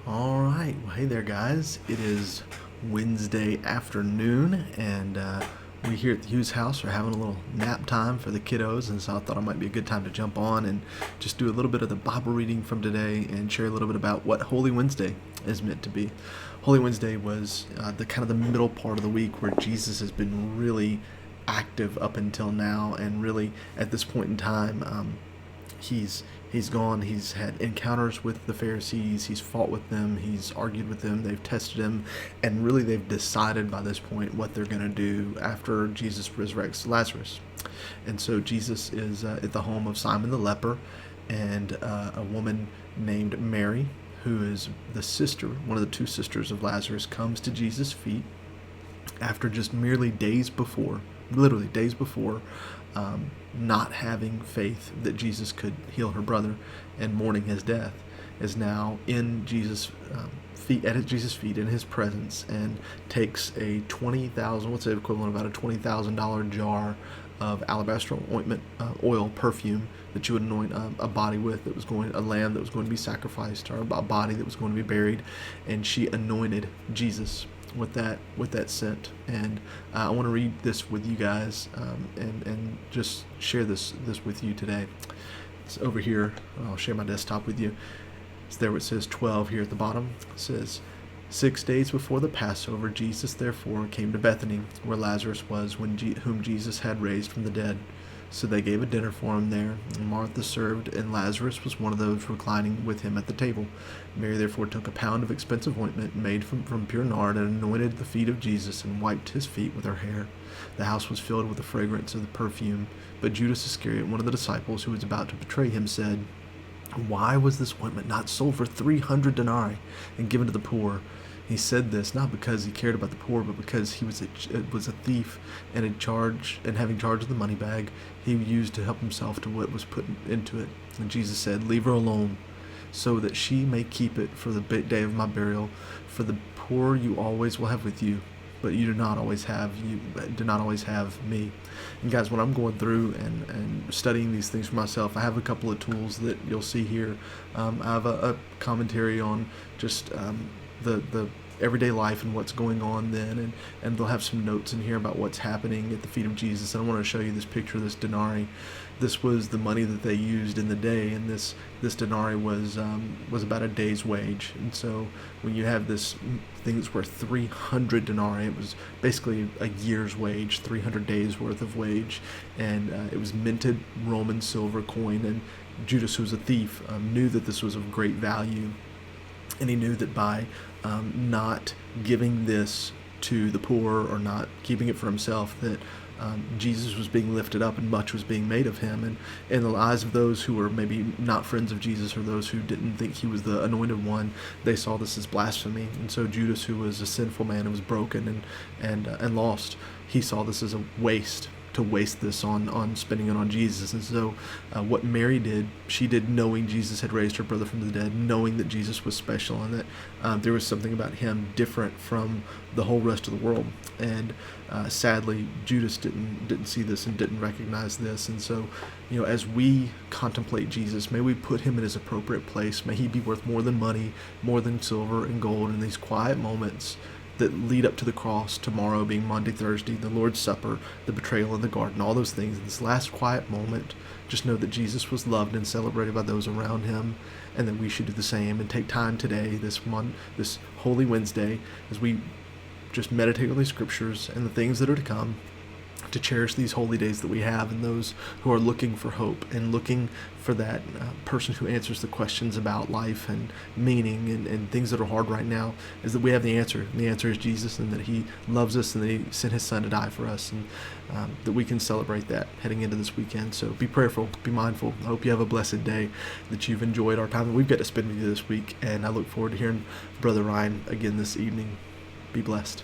All right. Well, hey there, guys. It is Wednesday afternoon, and we here at the Hughes house are having a little nap time for the kiddos, and so I thought it might be a good time to jump on and just do a little bit of the Bible reading from today and share a little bit about what Holy Wednesday is meant to be. Holy Wednesday was the kind of the middle part of the week where Jesus has been really active up until now, and really at this point in time, he's gone. He's had encounters with the Pharisees. He's fought with them. He's argued with them. They've tested him, and really they've decided by this point what they're going to do after Jesus resurrects Lazarus. And so Jesus is at the home of Simon the leper, and a woman named Mary, who is the sister, one of the two sisters of Lazarus, comes to Jesus' feet after just merely days before, literally days before, not having faith that Jesus could heal her brother and mourning his death, is now in Jesus' feet, at Jesus' feet, in his presence, and takes a 20,000, what's the equivalent of about a $20,000 jar of alabaster ointment, oil, perfume that you would anoint a body with, that was going, a lamb that was going to be sacrificed, or a body that was going to be buried, and she anointed Jesus with that scent. And I want to read this with you guys, and just share this with you today. It's over here. I'll share my desktop with you. It's there where it says 12 here at the bottom. It says, 6 days before the Passover, Jesus therefore came to Bethany, where Lazarus was, whom Jesus had raised from the dead. So they gave a dinner for him there, and Martha served, and Lazarus was one of those reclining with him at the table. Mary therefore took a pound of expensive ointment made from pure nard, and anointed the feet of Jesus, and wiped his feet with her hair. The house was filled with the fragrance of the perfume. But Judas Iscariot, one of the disciples who was about to betray him, said, "Why was this ointment not sold for 300 denarii and given to the poor?" He said this not because he cared about the poor, but because he was a thief, and having charge of the money bag, he used to help himself to what was put into it. And Jesus said, "Leave her alone, so that she may keep it for the day of my burial. For the poor you always will have with you, but you do not always have me." And guys, when I'm going through and studying these things for myself, I have a couple of tools that you'll see here. I have a commentary on just the everyday life and what's going on then, and they'll have some notes in here about what's happening at the feet of Jesus. And I want to show you this picture of this denarii. This was the money that they used in the day, and this denarii was about a day's wage. And so when you have this thing that's worth 300 denarii, it was basically a year's wage, 300 days worth of wage, and it was minted Roman silver coin. And Judas, who was a thief, knew that this was of great value. And he knew that by not giving this to the poor, or not keeping it for himself, that Jesus was being lifted up and much was being made of him. And in the eyes of those who were maybe not friends of Jesus, or those who didn't think he was the anointed one, they saw this as blasphemy. And so Judas, who was a sinful man and was broken and lost, he saw this as a waste, to waste this on spending it on Jesus. And so what Mary did, she did knowing Jesus had raised her brother from the dead, knowing that Jesus was special, and that there was something about him different from the whole rest of the world. And sadly, Judas didn't see this and didn't recognize this. And so, as we contemplate Jesus, may we put him in his appropriate place. May he be worth more than money, more than silver and gold, in these quiet moments that lead up to the cross, tomorrow being Monday, Thursday, the Lord's Supper, the betrayal in the garden, all those things. In this last quiet moment, just know that Jesus was loved and celebrated by those around him, and that we should do the same, and take time today, this Holy Wednesday, as we just meditate on these scriptures and the things that are to come, to cherish these holy days that we have, and those who are looking for hope and looking for that person who answers the questions about life and meaning and things that are hard right now, is that we have the answer. And the answer is Jesus, and that he loves us, and that he sent his son to die for us, and that we can celebrate that heading into this weekend. So be prayerful, be mindful. I hope you have a blessed day, that you've enjoyed our time that we've got to spend with you this week, and I look forward to hearing Brother Ryan again this evening. Be blessed.